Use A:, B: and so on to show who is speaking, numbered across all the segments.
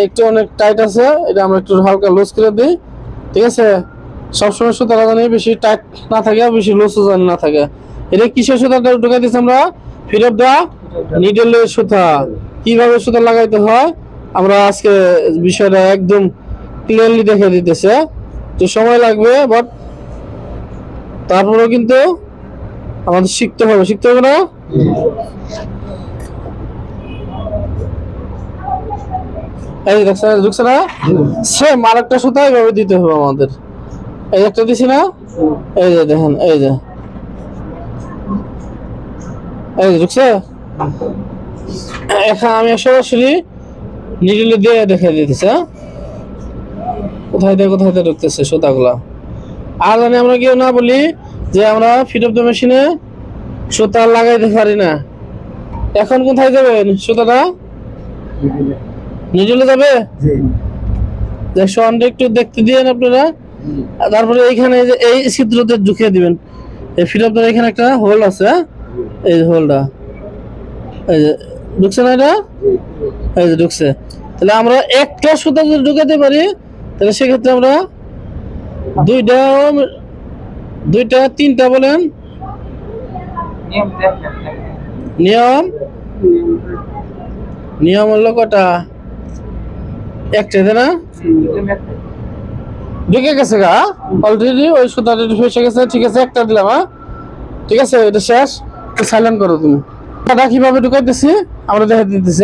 A: একটু অনেক টাইট আছে, এটা আমরা একটু হালকা লুজ করে দিই। ঠিক আছে, সবসময় সুতা লাগানো বেশি টাইট না থাকে, বেশি লুজও যেন না থাকে। এটা কিসের সুতা ঢুকাই দিচ্ছি আমরা? ফিট অফ দা নিডলের সুতা। কিভাবে সুতা লাগাইতে হয় আমরা আজকে বিষয়টা একদম ক্লিয়ারলি দেখে দিতেছে। তো সময় লাগবে, বাট তারপরেও কিন্তু আমাদের শিখতে হবে না? এই দেখছেন, ঢুকছে না? সেম আরেকটা সুতা এইভাবে দিতে হবে আমাদের। এই একটা দিছি না, এই যে দেখেন, এই যে ঢুকছে। এখন আমি সরাসরি নিডলে দিয়ে দেখে দিতেছি। কোথায় দিয়ে ঢুকতেছে সুতাগুলা। আর জানি আমরা কেউ না বলি যে আমরা ফিট অফ দ্য মেশিনে সুতা লাগাইতে পারি না। এখন কোথায় যাবেন সুতাটা? নিডলে যাবে। একটু দেখতে দিয়েন আপনারা। তারপরে এইখানে যে এই ছিদ্রতে ঢুকিয়ে দিবেন। এই ফিট অফ দ্য এখানে একটা হোল আছে, এই হোলটা, এই যে ঢুকছে না এটা? এই যে ঢুকছে। তাহলে আমরা একটা সুতা যদি ঢুকাতে পারি তাহলে সেক্ষেত্রে আমরা দুইটা তিনটা বলেন নিয়ম হলো কটা? একটা না ঢুকে গেছে গা অলরেডি, ওই সুতাটা ফেসে গেছে। ঠিক আছে, একটা দিলাম। ঠিক আছে, এটা শেষ। সাইলেন্ট করো তুমি। কিভাবে ঢুকাইতেছি আমরা দেখে দিতেছি।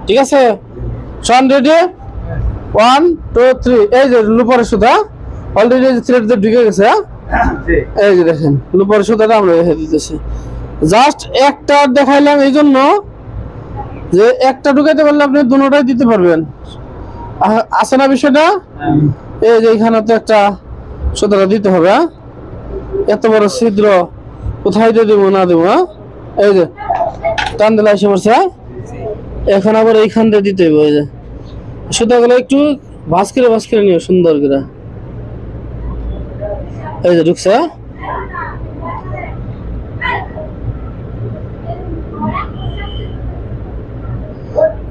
A: ঠিক আছে, সন রেডি, 1 2 3। এই যে লুপারের সুতা অলরেডি থ্রেড ঢুকে গেছে। এই যে দেখেন লুপারের সুতাটা আমরা দেখে দিতেছি। জাস্ট একটা দেখাইলাম এই জন্য যে একটা ঢুকাইতে পারলে আপনি দুটোটাই দিতে পারবেন। আছে না বিষয়টা? এই যে এখানে তো একটা সুতাটা দিতে হবে। এত বড় ছিদ্র কোথায় দিয়ে দেবো না দেবো? এই যে টান দিলে এসে পড়ছে। এখন আবার এইখান দিয়ে দিতে হবে। ওই যে সুতাগুলো একটু ভাঁজ করে নিও সুন্দর করে। এই যে ঢুকছে।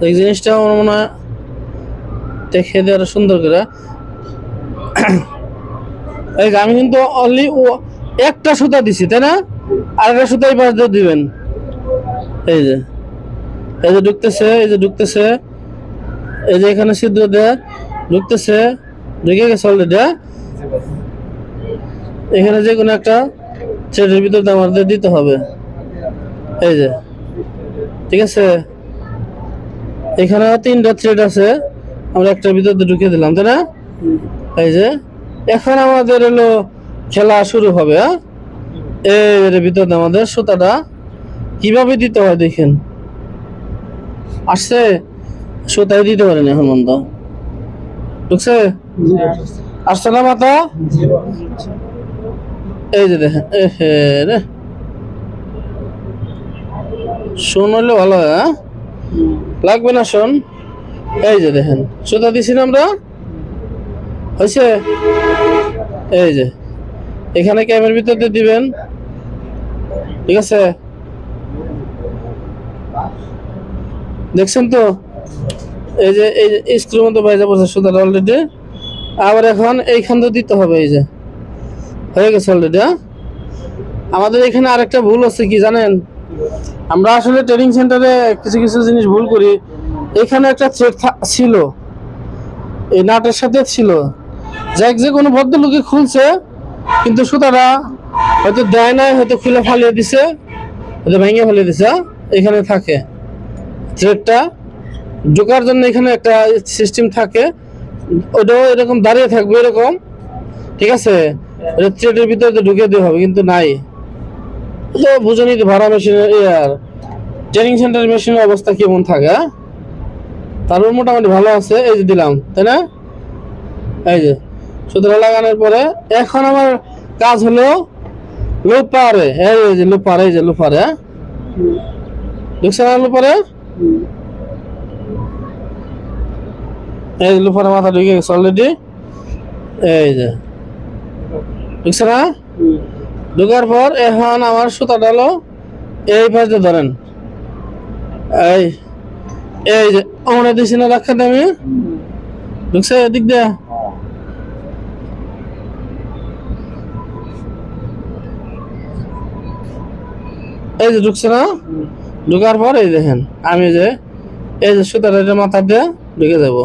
A: এই জিনিসটা আমার মনে হয় দেখে দিয়ে আরো সুন্দর করে। এই আমি কিন্তু অনলি একটা সুতা দিছি, তাই না? আর একটা সুতা এই পাশ দিয়ে দিবেন। এই যে ঢুকতেছে, এই যে ঢুকতেছে, এই যে এখানে ছিদ্র দিয়ে ঢুকতেছে, ঢুকে গেছে অলরেডি। এখানে যে কোনো একটা থ্রেডের ভিতর আমাদের দিতে হবে। এই যে ঠিক আছে, এখানে 3টা থ্রেড আছে, আমরা একটার ভিতর ঢুকিয়ে দিলাম, তাই না? এই যে এখন আমাদের হলো খেলা শুরু হবে। এর ভিতরে আমাদের সুতাটা কিভাবে দিতে হয় দেখেন। আসছে, সুতাই দিতে পারেন এখন বন্ধ। ঢুকছে? আসছে না মাথা? এই যে দেখেন, রে শোন হলে ভালো হয়। লাগবে না শোন। এই যে দেখেন সুতা দিছি না আমরা, হয়েছে? এই যে এখানে ক্যামের ভিতরে দিবেন। ঠিক আছে, দেখছেন তো? এই যে স্ক্রুর মতো বাইরে পড়ছে সুতাটা অলরেডি। আবার এখন এইখান দিয়ে দিতে হবে। এই যে হয়ে গেছে অলরেডি। আমাদের এখানে আরেকটা ভুল হচ্ছে কি জানেন? আমরা আসলে ট্রেনিং সেন্টারে কিছু জিনিস ভুল করি। এখানে একটা থ্রেড ছিল, এই নাটের সাথে ছিল, যে কোনো ভদ্রলোকে খুলছে, কিন্তু সুতাটা হয়তো দেয় নাই, হয়তো খুলে ফালিয়ে দিছে, হয়তো ভেঙে ফালিয়ে দিছে। এখানে থাকে থ্রেডটা ঢোকার জন্য, এখানে একটা সিস্টেম থাকে, ওটাও এরকম দাঁড়িয়ে থাকবে এরকম। ঠিক আছে, থ্রেডের ভিতরে ঢুকে দিতে হবে, কিন্তু নাই। তো বুঝে নিতে ভাড়া মেশিনের আর ট্রেনিং সেন্টারের মেশিনের অবস্থা কেমন থাকে। তারপর মোটামুটি ভালো আছে। এই যে দিলাম, তাই না? এই যে সুতরাং লাগানোর পরে এখন আমার কাজ হলো লুপারে। এই যে লুপারে, এই যে লুপারে ঢুকছে না? লুপারে এই লুপারে মাথা ঢুকে গেছে অলরেডি। এই যে ঢুকছে না? ঢুকার পর এখন আমার সুতাটা হলো এই পাশে ধরেন, এই যে আমরা দিছি না রাখাতে আমি ঢুকছে এদিক দিয়ে এই যে ঢুকছে না ঢুকার পর এই দেখেন আমি যে এই যে সুতার এটা মাথা দিয়ে ঢুকে যাবো